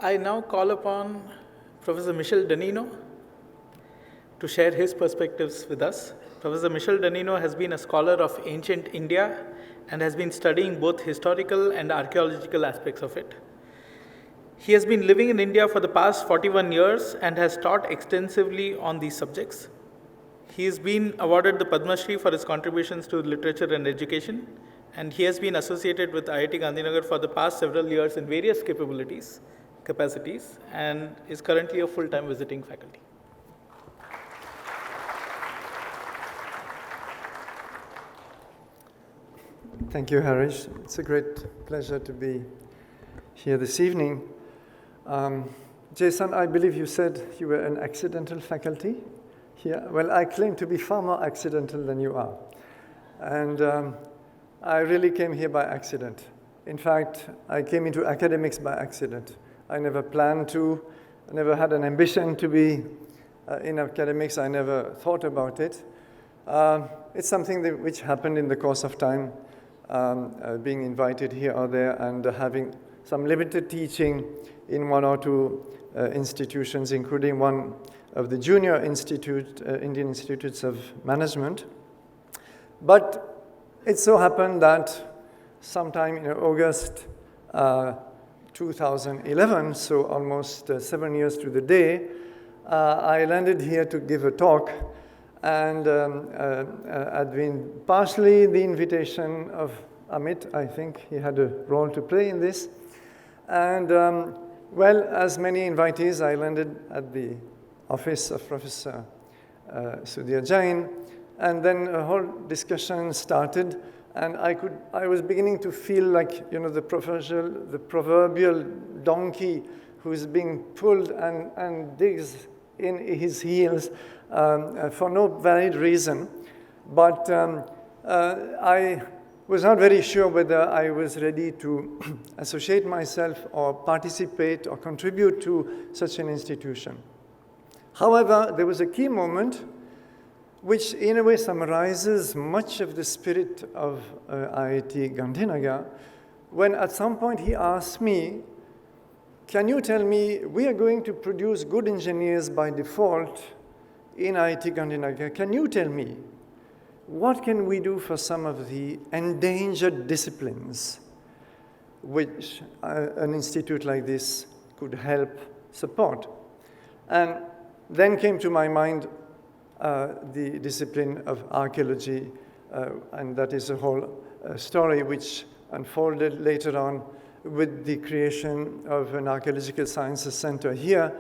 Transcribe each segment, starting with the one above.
I now call upon Professor Michel Danino to share his perspectives with us. Professor Michel Danino has been a scholar of ancient India and has been studying both historical and archaeological aspects of it. He has been living in India for the past 41 years and has taught extensively on these subjects. He has been awarded the Padma Shri for his contributions to literature and education, and he has been associated with IIT Gandhinagar for the past several years in various capacities, and is currently a full-time visiting faculty. Thank you, Harish. It's a great pleasure to be here this evening. Jason, I believe you said you were an accidental faculty here. Well, I claim to be far more accidental than you are. And I really came here by accident. In fact, I came into academics by accident. I never planned to, I never had an ambition to be in academics. I never thought about it. It's something which happened in the course of time, being invited here or there and having some limited teaching in one or two institutions, including one of the junior Indian Institutes of Management. But it so happened that sometime in August 2011, so almost 7 years to the day, I landed here to give a talk, and had been partially the invitation of Amit. I think he had a role to play in this. And well, as many invitees, I landed at the office of Professor Sudhir Jain, and then a whole discussion started, and I was beginning to feel like, you know, the proverbial donkey who's being pulled and digs in his heels for no valid reason. But I was not very sure whether I was ready to associate myself or participate or contribute to such an institution. However, there was a key moment which in a way summarizes much of the spirit of IIT Gandhinagar, when at some point he asked me, can you tell me, we are going to produce good engineers by default in IIT Gandhinagar. Can you tell me, what can we do for some of the endangered disciplines which an institute like this could help support? And then came to my mind the discipline of archaeology, and that is a whole story which unfolded later on with the creation of an archaeological sciences center here,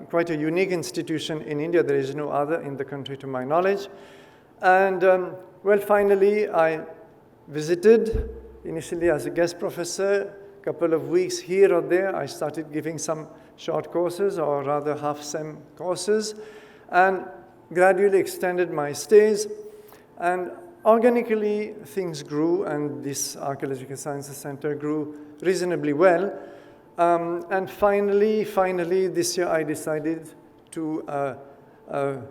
quite a unique institution in India. There is no other in the country to my knowledge. And well, finally, I visited initially as a guest professor, a couple of weeks here or there. I started giving some short courses, or rather half-sem courses, and gradually extended my stays. And organically, things grew, and this Archaeological Sciences Center grew reasonably well. And finally, this year I decided to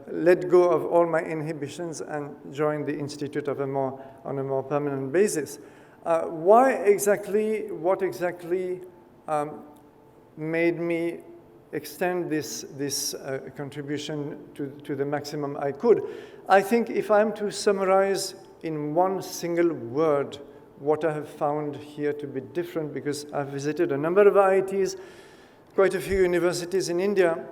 let go of all my inhibitions and join the Institute on a more permanent basis. What exactly made me extend this contribution to the maximum I could? I think if I'm to summarize in one single word what I have found here to be different, because I've visited a number of IITs, quite a few universities in India,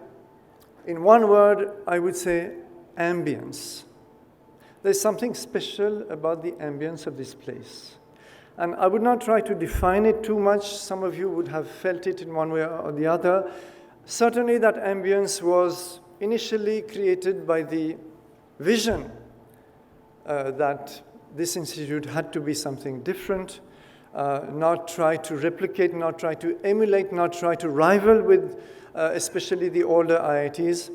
in one word, I would say ambience. There's something special about the ambience of this place. And I would not try to define it too much. Some of you would have felt it in one way or the other. Certainly that ambience was initially created by the vision that this institute had to be something different, not try to replicate, not try to emulate, not try to rival with especially the older IITs.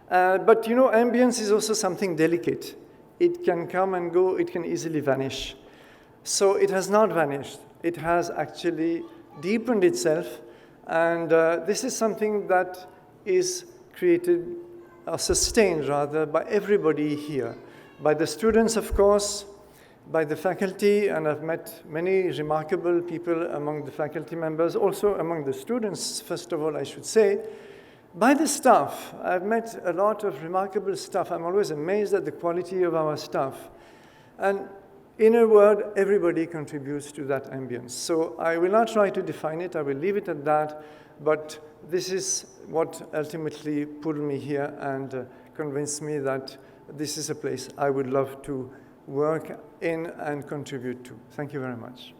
But you know, ambience is also something delicate. It can come and go, it can easily vanish. So it has not vanished. It has actually deepened itself, and this is something that is created, or sustained rather, by everybody here. By the students, of course, by the faculty, and I've met many remarkable people among the faculty members, also among the students, first of all, I should say. By the staff, I've met a lot of remarkable staff. I'm always amazed at the quality of our staff. And in a word, everybody contributes to that ambience. So I will not try to define it, I will leave it at that, but this is what ultimately pulled me here and convinced me that this is a place I would love to work in and contribute to. Thank you very much.